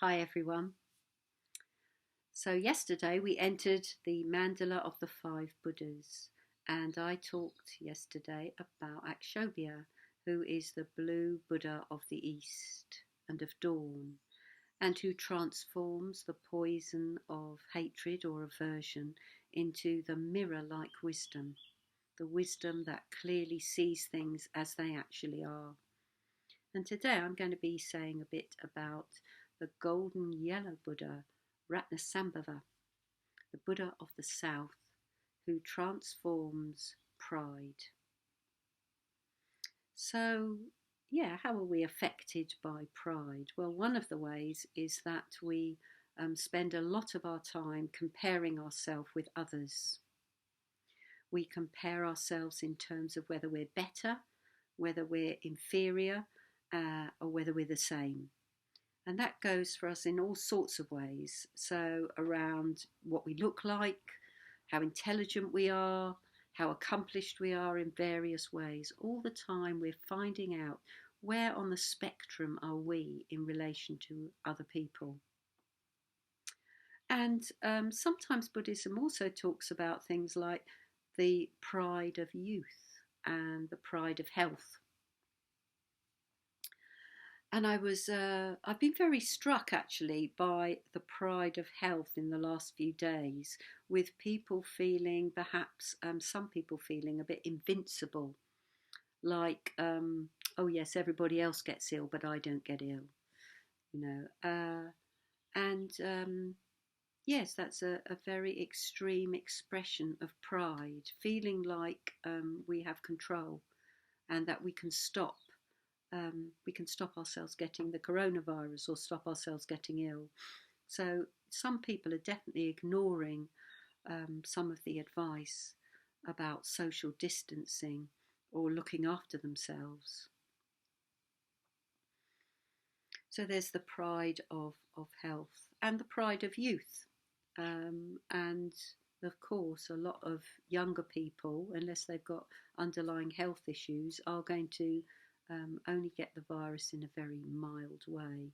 Hi everyone. So yesterday we entered the mandala of the five Buddhas, and I talked yesterday about Akshobhya, who is the blue Buddha of the East and of dawn, and who transforms the poison of hatred or aversion into the mirror-like wisdom, the wisdom that clearly sees things as they actually are. And today I'm going to be saying a bit about the golden yellow Buddha, Ratnasambhava, the Buddha of the South, who transforms pride. So, how are we affected by pride? Well, one of the ways is that we spend a lot of our time comparing ourselves with others. We compare ourselves in terms of whether we're better, whether we're inferior, or whether we're the same. And that goes for us in all sorts of ways. So around what we look like, how intelligent we are, how accomplished we are in various ways. All the time we're finding out where on the spectrum are we in relation to other people. And sometimes Buddhism also talks about things like the pride of youth and the pride of health. And I've been very struck actually by the pride of health in the last few days, with people feeling, perhaps some people feeling a bit invincible, like, oh yes, everybody else gets ill, but I don't get ill, you know. Yes, that's a very extreme expression of pride, feeling like we have control and that we can stop ourselves getting the coronavirus or stop ourselves getting ill. So some people are definitely ignoring some of the advice about social distancing or looking after themselves. So there's the pride of health and the pride of youth. And of course, a lot of younger people, unless they've got underlying health issues, are going to only get the virus in a very mild way.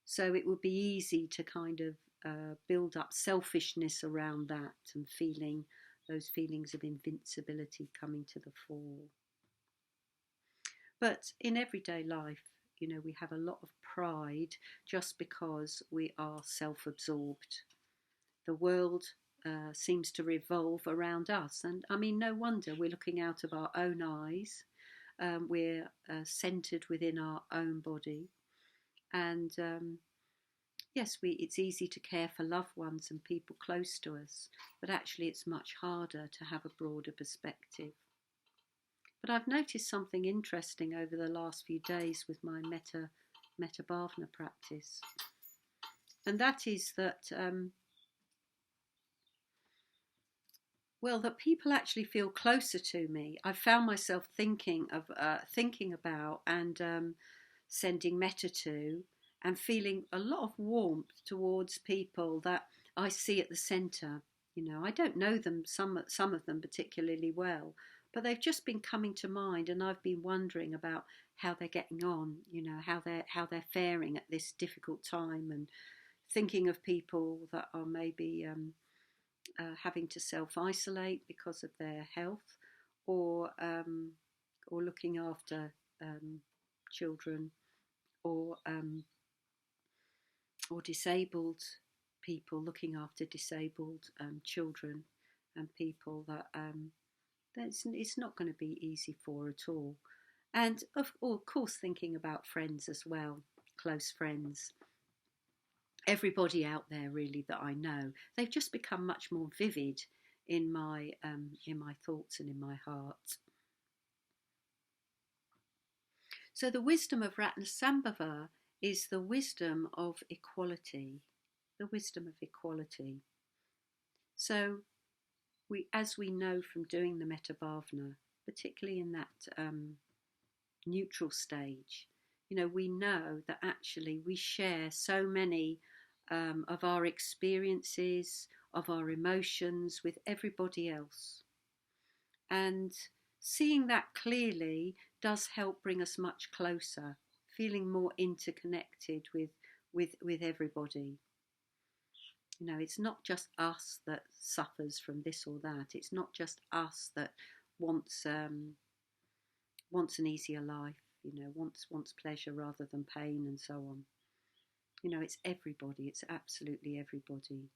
So it would be easy to kind of build up selfishness around that and feeling those feelings of invincibility coming to the fore. But in everyday life, we have a lot of pride just because we are self-absorbed. The world seems to revolve around us, and I mean, no wonder we're looking out of our own eyes. We're centred within our own body, and yes, it's easy to care for loved ones and people close to us, but actually it's much harder to have a broader perspective. But I've noticed something interesting over the last few days with my metta bhavana practice, and that is that that people actually feel closer to me. I found myself thinking about and sending metta to, and feeling a lot of warmth towards people that I see at the centre. I don't know them, some of them particularly well, but they've just been coming to mind, and I've been wondering about how they're getting on. How they're faring at this difficult time, and thinking of people that are maybe having to self-isolate because of their health, or looking after children, or disabled people, looking after disabled children and people that it's not going to be easy for at all. And of course thinking about friends as well, close friends. Everybody out there really that I know, they've just become much more vivid in my thoughts and in my heart. So the wisdom of Ratnasambhava is the wisdom of equality, the wisdom of equality. So as we know from doing the metta bhavana, particularly in that neutral stage, we know that actually we share so many of our experiences, of our emotions with everybody else. And seeing that clearly does help bring us much closer, feeling more interconnected with with everybody. You know, it's not just us that suffers from this or that. It's not just us that wants wants an easier life. You know, wants pleasure rather than pain, and so on. You know, it's everybody. It's absolutely everybody.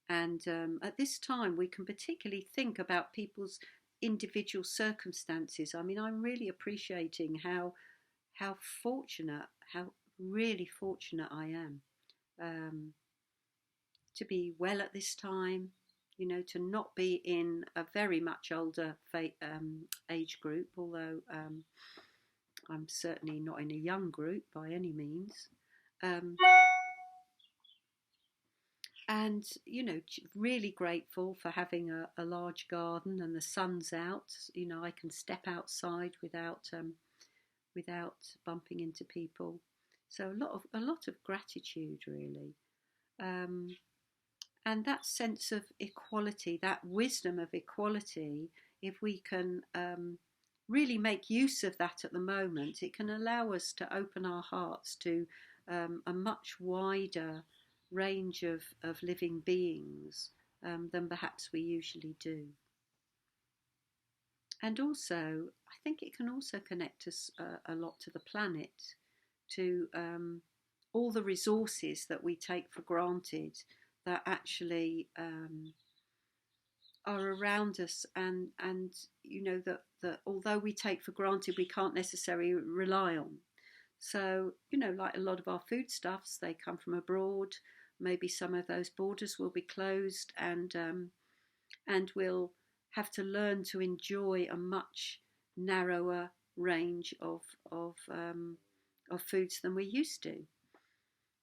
And at this time, we can particularly think about people's individual circumstances. I mean, I'm really appreciating how fortunate, how really fortunate I am, um, to be well at this time. You know, to not be in a very much older age group, although I'm certainly not in a young group by any means. Um, and you know, really grateful for having a large garden and the sun's out. You know, I can step outside without bumping into people. So a lot of gratitude really. Um, and that sense of equality, that wisdom of equality, if we can really make use of that at the moment, it can allow us to open our hearts to a much wider range of living beings than perhaps we usually do. And also, I think it can also connect us a lot to the planet, to all the resources that we take for granted that actually are around us, and you know that although we take for granted, we can't necessarily rely on. So you know, like a lot of our foodstuffs, they come from abroad. Maybe some of those borders will be closed, and we'll have to learn to enjoy a much narrower range of foods than we used to.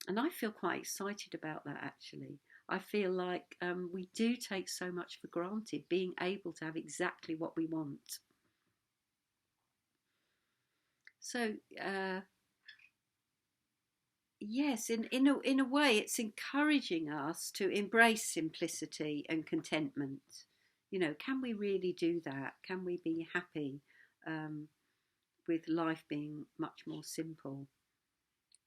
And I feel quite excited about that actually. I feel like we do take so much for granted, being able to have exactly what we want. So, yes, in a way, it's encouraging us to embrace simplicity and contentment. You know, can we really do that? Can we be happy um, with life being much more simple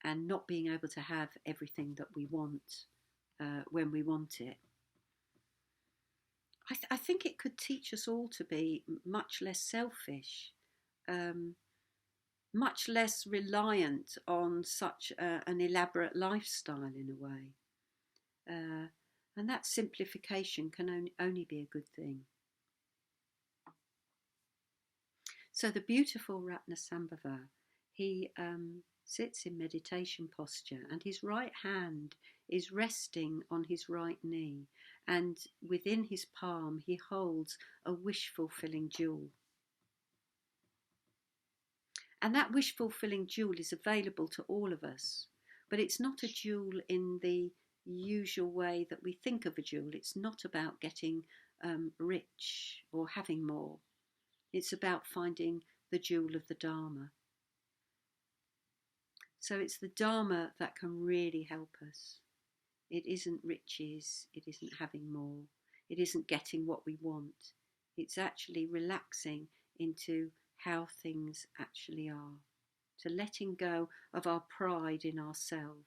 and not being able to have everything that we want when we want it? I think it could teach us all to be much less selfish, um, much less reliant on such an elaborate lifestyle in a way. Uh, and that simplification can only be a good thing. So the beautiful Ratnasambhava, he sits in meditation posture, and his right hand is resting on his right knee, and within his palm he holds a wish fulfilling jewel. And that wish fulfilling jewel is available to all of us, but it's not a jewel in the usual way that we think of a jewel. It's not about getting rich or having more. It's about finding the jewel of the Dharma. So it's the Dharma that can really help us. It isn't riches, it isn't having more, it isn't getting what we want. It's actually relaxing into how things actually are, to letting go of our pride in ourselves,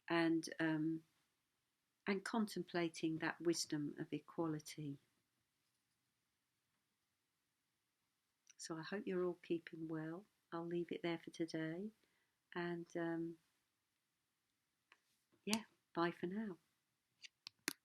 and contemplating that wisdom of equality. So I hope you're all keeping well. I'll leave it there for today, and yeah, bye for now.